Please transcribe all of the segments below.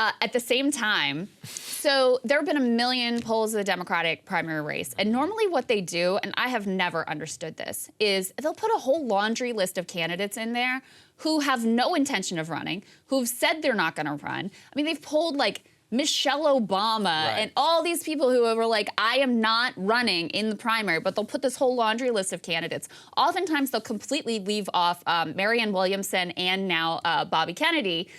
At the same time, so there have been a million polls of the Democratic primary race. And normally what they do, and I have never understood this, is they'll put a whole laundry list of candidates in there who have no intention of running, who've said they're not going to run. I mean, they've polled like Michelle Obama and all these people who were like, I am not running in the primary, but they'll put this whole laundry list of candidates. Oftentimes, they'll completely leave off Marianne Williamson and now Bobby Kennedy,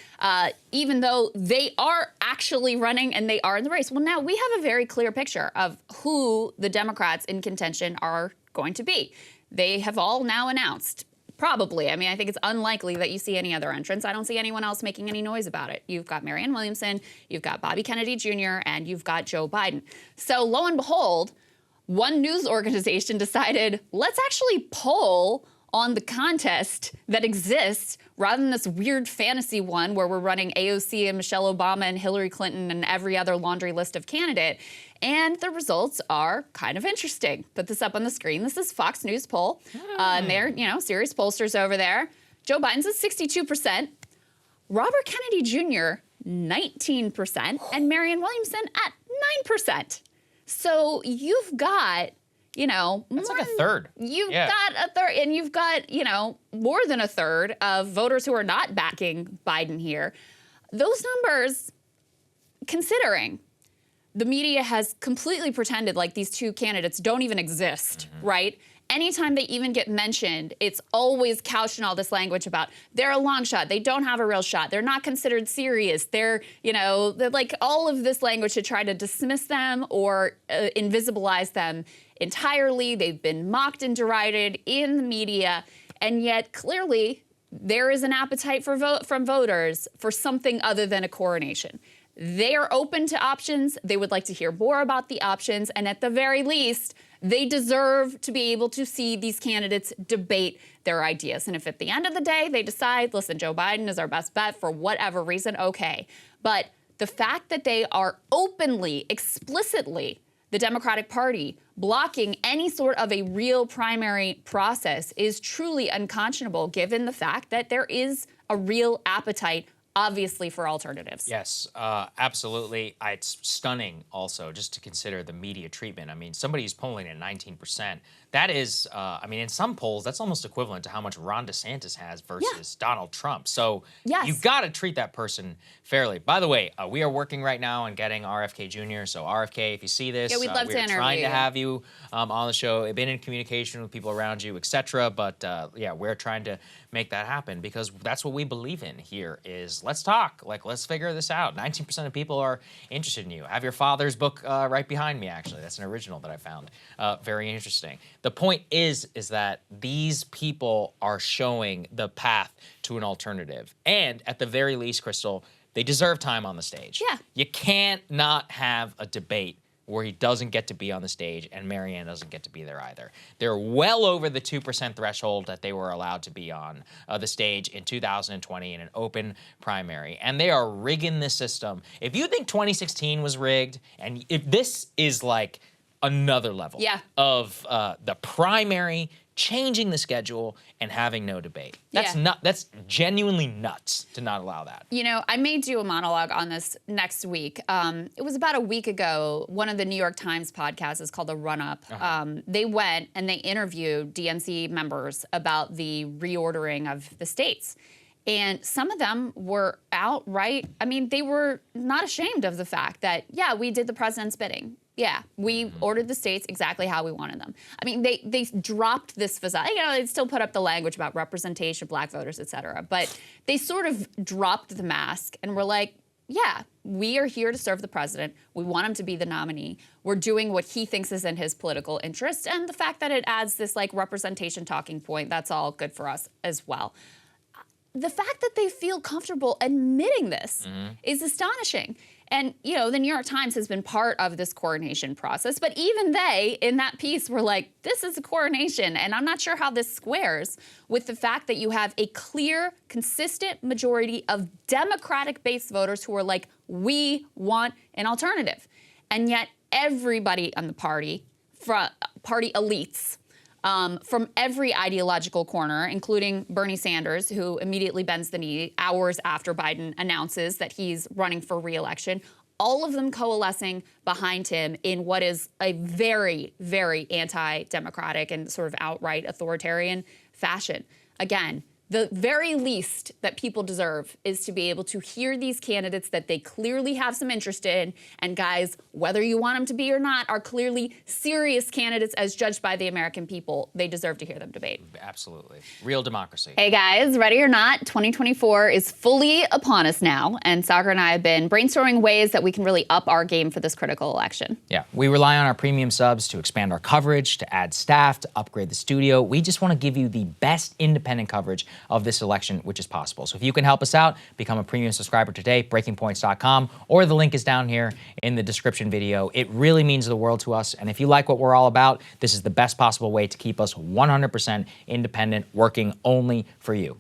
even though they are actually running and they are in the race. Well, now we have a very clear picture of who the Democrats in contention are going to be. They have all now announced. Probably. I mean, I think it's unlikely that you see any other entrants. I don't see anyone else making any noise about it. You've got Marianne Williamson, you've got Bobby Kennedy Jr., and you've got Joe Biden. So lo and behold, one news organization decided, let's actually poll on the contest that exists rather than this weird fantasy one where we're running AOC and Michelle Obama and Hillary Clinton and every other laundry list of candidate. And the results are kind of interesting. Put this up on the screen. This is Fox News poll. And they're, serious pollsters over there. Joe Biden's at 62%. Robert Kennedy Jr., 19%. And Marianne Williamson at 9%. So you've got, that's like a third. You've got a third, and you've got, more than a third of voters who are not backing Biden here. Those numbers, considering the media has completely pretended like these two candidates don't even exist, right? Anytime they even get mentioned, it's always couched in all this language about they're a long shot, they don't have a real shot, they're not considered serious, they're like all of this language to try to dismiss them or invisibilize them entirely. They've been mocked and derided in the media, and yet clearly there is an appetite from voters for something other than a coronation. They are open to options. They would like to hear more about the options. And at the very least, they deserve to be able to see these candidates debate their ideas. And if at the end of the day they decide, listen, Joe Biden is our best bet for whatever reason, okay. But the fact that they are openly, explicitly, the Democratic Party blocking any sort of a real primary process is truly unconscionable, given the fact that there is a real appetite obviously for alternatives. Yes, absolutely. It's stunning also just to consider the media treatment. I mean, somebody who's polling at 19%, that is, in some polls, that's almost equivalent to how much Ron DeSantis has versus Donald Trump. So you've got to treat that person fairly. By the way, we are working right now on getting RFK Jr. So RFK, if you see this, we'd love to interview trying to have you on the show. We've been in communication with people around you, etc. But we're trying to make that happen because that's what we believe in here is let's talk. Like, let's figure this out. 19% of people are interested in you. I have your father's book right behind me, actually. That's an original that I found. Very interesting. The point is that these people are showing the path to an alternative. And at the very least, Krystal, they deserve time on the stage. Yeah. You can't not have a debate where he doesn't get to be on the stage and Marianne doesn't get to be there either. They're well over the 2% threshold that they were allowed to be on the stage in 2020 in an open primary. And they are rigging the system. If you think 2016 was rigged, and if this is like another level of the primary, changing the schedule and having no debate. That's genuinely nuts to not allow that. I may do a monologue on this next week. It was about a week ago. One of the New York Times podcasts is called The Run Up. They went and they interviewed DNC members about the reordering of the states. And some of them were outright, they were not ashamed of the fact that, we did the president's bidding. Yeah, we ordered the states exactly how we wanted them. They dropped this facade. They still put up the language about representation of black voters, et cetera. But they sort of dropped the mask and were like, we are here to serve the president. We want him to be the nominee. We're doing what he thinks is in his political interest. And the fact that it adds this representation talking point, that's all good for us as well. The fact that they feel comfortable admitting this is astonishing. And, the New York Times has been part of this coronation process, but even they, in that piece, were like, this is a coronation, and I'm not sure how this squares with the fact that you have a clear, consistent majority of Democratic-based voters who are like, we want an alternative. And yet everybody on the party elites, from every ideological corner, including Bernie Sanders, who immediately bends the knee hours after Biden announces that he's running for re-election. All of them coalescing behind him in what is a very, very anti-democratic and sort of outright authoritarian fashion. Again, the very least that people deserve is to be able to hear these candidates that they clearly have some interest in. And guys, whether you want them to be or not, are clearly serious candidates as judged by the American people. They deserve to hear them debate. Absolutely. Real democracy. Hey guys, ready or not, 2024 is fully upon us now. And Saagar and I have been brainstorming ways that we can really up our game for this critical election. Yeah, we rely on our premium subs to expand our coverage, to add staff, to upgrade the studio. We just want to give you the best independent coverage of this election, which is possible. So if you can help us out, become a premium subscriber today, breakingpoints.com, or the link is down here in the description video. It really means the world to us. And if you like what we're all about, this is the best possible way to keep us 100% independent, working only for you.